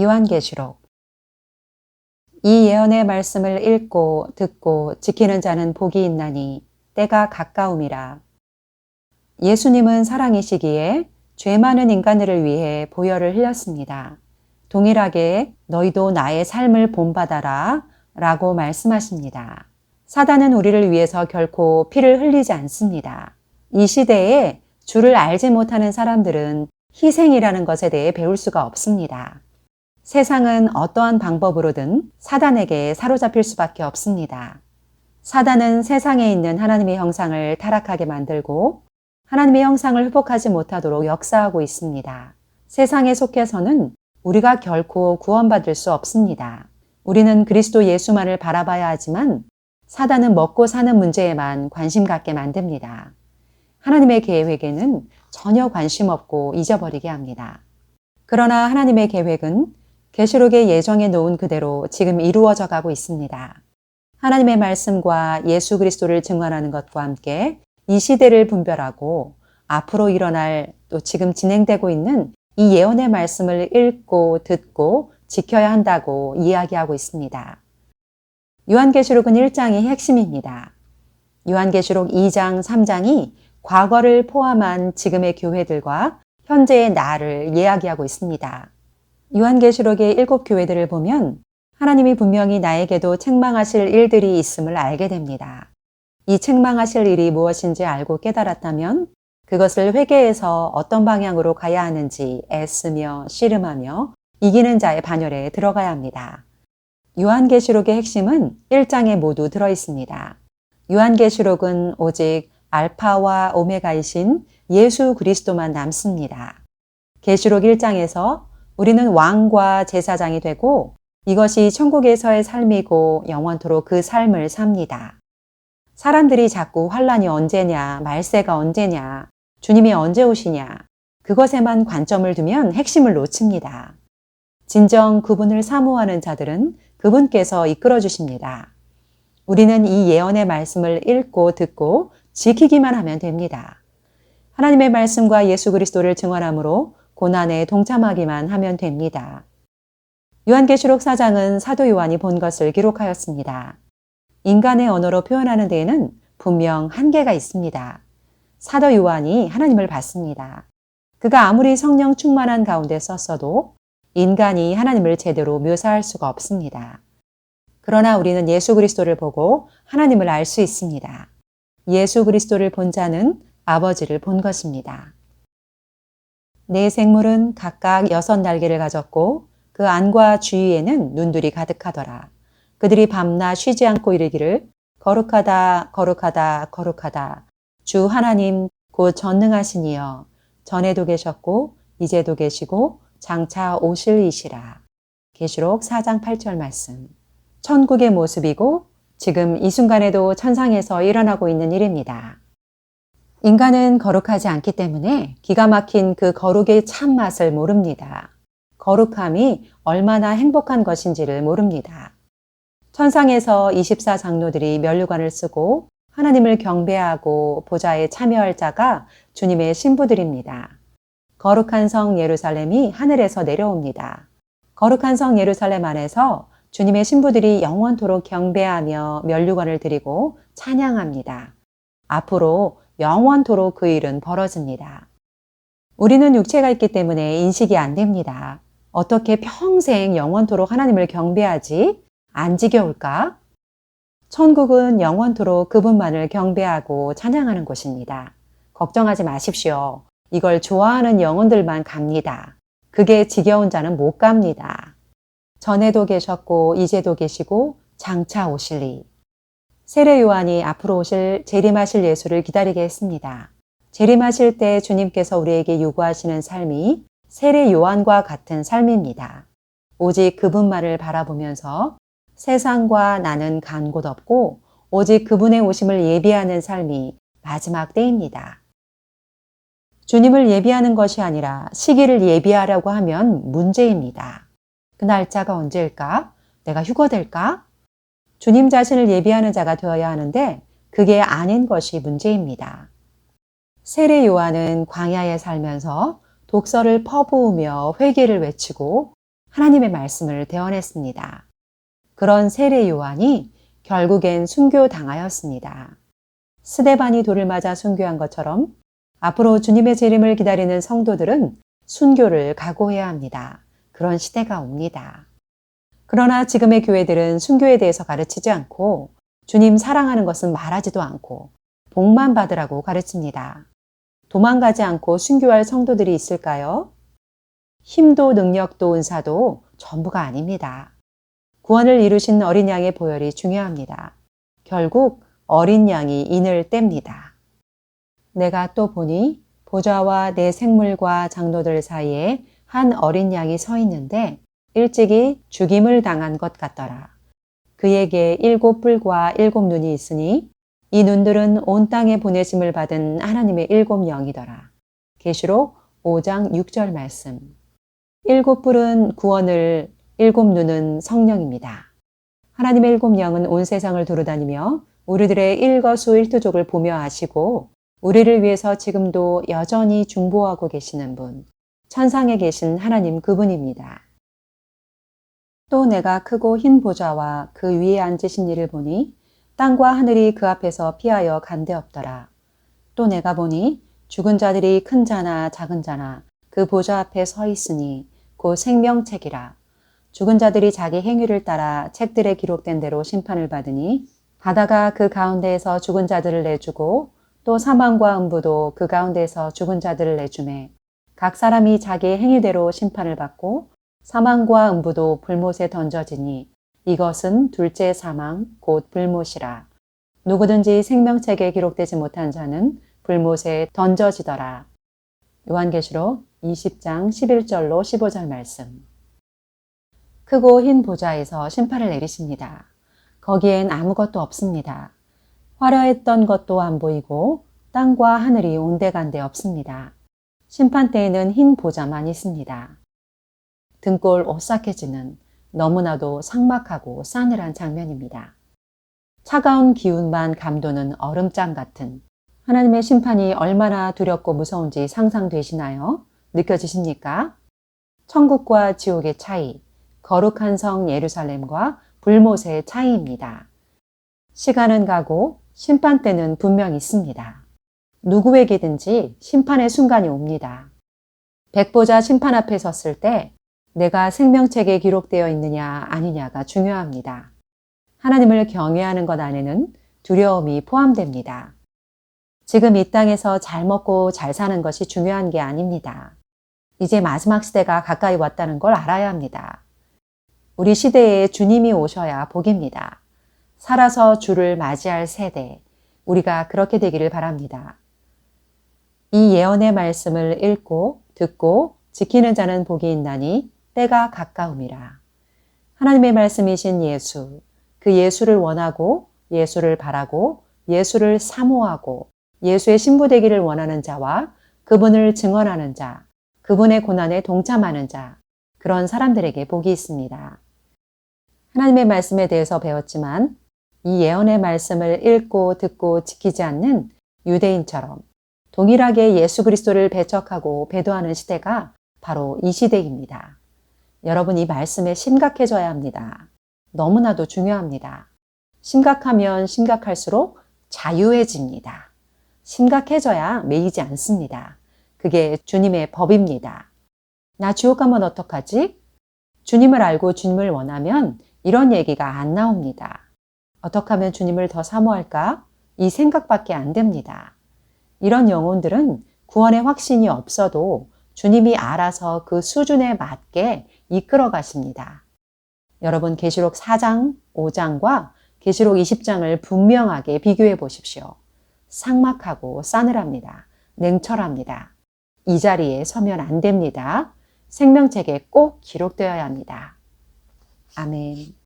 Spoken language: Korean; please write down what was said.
요한계시록. 이 예언의 말씀을 읽고 듣고 지키는 자는 복이 있나니 때가 가까움이라. 예수님은 사랑이시기에 죄 많은 인간들을 위해 보혈을 흘렸습니다. 동일하게 너희도 나의 삶을 본받아라 라고 말씀하십니다. 사단은 우리를 위해서 결코 피를 흘리지 않습니다. 이 시대에 주를 알지 못하는 사람들은 희생이라는 것에 대해 배울 수가 없습니다. 세상은 어떠한 방법으로든 사단에게 사로잡힐 수밖에 없습니다. 사단은 세상에 있는 하나님의 형상을 타락하게 만들고 하나님의 형상을 회복하지 못하도록 역사하고 있습니다. 세상에 속해서는 우리가 결코 구원받을 수 없습니다. 우리는 그리스도 예수만을 바라봐야 하지만 사단은 먹고 사는 문제에만 관심 갖게 만듭니다. 하나님의 계획에는 전혀 관심 없고 잊어버리게 합니다. 그러나 하나님의 계획은 계시록에 예정해 놓은 그대로 지금 이루어져 가고 있습니다. 하나님의 말씀과 예수 그리스도를 증언하는 것과 함께 이 시대를 분별하고 앞으로 일어날 또 지금 진행되고 있는 이 예언의 말씀을 읽고 듣고 지켜야 한다고 이야기하고 있습니다. 요한계시록은 1장이 핵심입니다. 요한계시록 2장, 3장이 과거를 포함한 지금의 교회들과 현재의 나를 이야기하고 있습니다. 요한계시록의 7교회들을 보면 하나님이 분명히 나에게도 책망하실 일들이 있음을 알게 됩니다. 이 책망하실 일이 무엇인지 알고 깨달았다면 그것을 회개해서 어떤 방향으로 가야 하는지 애쓰며 씨름하며 이기는 자의 반열에 들어가야 합니다. 요한계시록의 핵심은 1장에 모두 들어 있습니다. 요한계시록은 오직 알파와 오메가이신 예수 그리스도만 남습니다. 계시록 1장에서 우리는 왕과 제사장이 되고 이것이 천국에서의 삶이고 영원토록 그 삶을 삽니다. 사람들이 자꾸 환란이 언제냐, 말세가 언제냐, 주님이 언제 오시냐, 그것에만 관점을 두면 핵심을 놓칩니다. 진정 그분을 사모하는 자들은 그분께서 이끌어 주십니다. 우리는 이 예언의 말씀을 읽고 듣고 지키기만 하면 됩니다. 하나님의 말씀과 예수 그리스도를 증언함으로 고난에 동참하기만 하면 됩니다. 요한계시록 4장은 사도 요한이 본 것을 기록하였습니다. 인간의 언어로 표현하는 데에는 분명 한계가 있습니다. 사도 요한이 하나님을 봤습니다. 그가 아무리 성령 충만한 가운데 썼어도 인간이 하나님을 제대로 묘사할 수가 없습니다. 그러나 우리는 예수 그리스도를 보고 하나님을 알 수 있습니다. 예수 그리스도를 본 자는 아버지를 본 것입니다. 네 생물은 각각 6날개를 가졌고 그 안과 주위에는 눈들이 가득하더라. 그들이 밤낮 쉬지 않고 이르기를 거룩하다 거룩하다 거룩하다 주 하나님 곧 전능하시니여 전에도 계셨고 이제도 계시고 장차 오실 이시라. 계시록 4장 8절 말씀. 천국의 모습이고 지금 이 순간에도 천상에서 일어나고 있는 일입니다. 인간은 거룩하지 않기 때문에 기가 막힌 그 거룩의 참맛을 모릅니다. 거룩함이 얼마나 행복한 것인지를 모릅니다. 천상에서 24장로들이 면류관을 쓰고 하나님을 경배하고 보좌에 참여할 자가 주님의 신부들입니다. 거룩한 성 예루살렘이 하늘에서 내려옵니다. 거룩한 성 예루살렘 안에서 주님의 신부들이 영원토록 경배하며 면류관을 드리고 찬양합니다. 앞으로 영원토록 그 일은 벌어집니다. 우리는 육체가 있기 때문에 인식이 안 됩니다. 어떻게 평생 영원토록 하나님을 경배하지? 안 지겨울까? 천국은 영원토록 그분만을 경배하고 찬양하는 곳입니다. 걱정하지 마십시오. 이걸 좋아하는 영혼들만 갑니다. 그게 지겨운 자는 못 갑니다. 전에도 계셨고 이제도 계시고 장차 오실리. 세례 요한이 앞으로 오실 재림하실 예수를 기다리게 했습니다. 재림하실 때 주님께서 우리에게 요구하시는 삶이 세례 요한과 같은 삶입니다. 오직 그분만을 바라보면서 세상과 나는 간 곳 없고 오직 그분의 오심을 예비하는 삶이 마지막 때입니다. 주님을 예비하는 것이 아니라 시기를 예비하려고 하면 문제입니다. 그 날짜가 언제일까? 내가 휴거될까? 주님 자신을 예비하는 자가 되어야 하는데 그게 아닌 것이 문제입니다. 세례 요한은 광야에 살면서 독서를 퍼부으며 회개를 외치고 하나님의 말씀을 대언했습니다. 그런 세례 요한이 결국엔 순교당하였습니다. 스데반이 돌을 맞아 순교한 것처럼 앞으로 주님의 재림을 기다리는 성도들은 순교를 각오해야 합니다. 그런 시대가 옵니다. 그러나 지금의 교회들은 순교에 대해서 가르치지 않고 주님 사랑하는 것은 말하지도 않고 복만 받으라고 가르칩니다. 도망가지 않고 순교할 성도들이 있을까요? 힘도 능력도 은사도 전부가 아닙니다. 구원을 이루신 어린 양의 보혈이 중요합니다. 결국 어린 양이 인을 뗍니다. 내가 또 보니 보좌와 내 생물과 장로들 사이에 한 어린 양이 서 있는데 일찍이 죽임을 당한 것 같더라. 그에게 7뿔과 7눈이 있으니 이 눈들은 온 땅에 보내심을 받은 하나님의 7영이더라. 계시록 5장 6절 말씀. 7뿔은 구원을, 7눈은 성령입니다. 하나님의 7영은 온 세상을 두루다니며 우리들의 일거수일투족을 보며 아시고 우리를 위해서 지금도 여전히 중보하고 계시는 분, 천상에 계신 하나님 그분입니다. 또 내가 크고 흰 보좌와 그 위에 앉으신 이를 보니 땅과 하늘이 그 앞에서 피하여 간데 없더라. 또 내가 보니 죽은 자들이 큰 자나 작은 자나 그 보좌 앞에 서 있으니 곧 생명책이라. 죽은 자들이 자기 행위를 따라 책들에 기록된 대로 심판을 받으니 바다가 그 가운데에서 죽은 자들을 내주고 또 사망과 음부도 그 가운데에서 죽은 자들을 내주매 각 사람이 자기 행위대로 심판을 받고 사망과 음부도 불못에 던져지니 이것은 둘째 사망 곧 불못이라. 누구든지 생명책에 기록되지 못한 자는 불못에 던져지더라. 요한계시록 20장 11절로 15절 말씀. 크고 흰 보좌에서 심판을 내리십니다. 거기엔 아무것도 없습니다. 화려했던 것도 안 보이고 땅과 하늘이 온데간데 없습니다. 심판 때에는 흰 보좌만 있습니다. 등골 오싹해지는 너무나도 삭막하고 싸늘한 장면입니다. 차가운 기운만 감도는 얼음장 같은 하나님의 심판이 얼마나 두렵고 무서운지 상상되시나요? 느껴지십니까? 천국과 지옥의 차이, 거룩한 성 예루살렘과 불못의 차이입니다. 시간은 가고 심판 때는 분명 있습니다. 누구에게든지 심판의 순간이 옵니다. 백보자 심판 앞에 섰을 때 내가 생명책에 기록되어 있느냐 아니냐가 중요합니다. 하나님을 경외하는 것 안에는 두려움이 포함됩니다. 지금 이 땅에서 잘 먹고 잘 사는 것이 중요한 게 아닙니다. 이제 마지막 시대가 가까이 왔다는 걸 알아야 합니다. 우리 시대에 주님이 오셔야 복입니다. 살아서 주를 맞이할 세대, 우리가 그렇게 되기를 바랍니다. 이 예언의 말씀을 읽고 듣고 지키는 자는 복이 있나니 때가 가까움이라. 하나님의 말씀이신 예수, 그 예수를 원하고 예수를 바라고 예수를 사모하고 예수의 신부되기를 원하는 자와 그분을 증언하는 자, 그분의 고난에 동참하는 자, 그런 사람들에게 복이 있습니다. 하나님의 말씀에 대해서 배웠지만 이 예언의 말씀을 읽고 듣고 지키지 않는 유대인처럼 동일하게 예수 그리스도를 배척하고 배도하는 시대가 바로 이 시대입니다. 여러분, 이 말씀에 심각해져야 합니다. 너무나도 중요합니다. 심각하면 심각할수록 자유해집니다. 심각해져야 매이지 않습니다. 그게 주님의 법입니다. 나 지옥 가면 어떡하지? 주님을 알고 주님을 원하면 이런 얘기가 안 나옵니다. 어떻게 하면 주님을 더 사모할까? 이 생각밖에 안 됩니다. 이런 영혼들은 구원의 확신이 없어도 주님이 알아서 그 수준에 맞게 이끌어 가십니다. 여러분, 계시록 4장, 5장과 계시록 20장을 분명하게 비교해 보십시오. 삭막하고 싸늘합니다. 냉철합니다. 이 자리에 서면 안 됩니다. 생명책에 꼭 기록되어야 합니다. 아멘.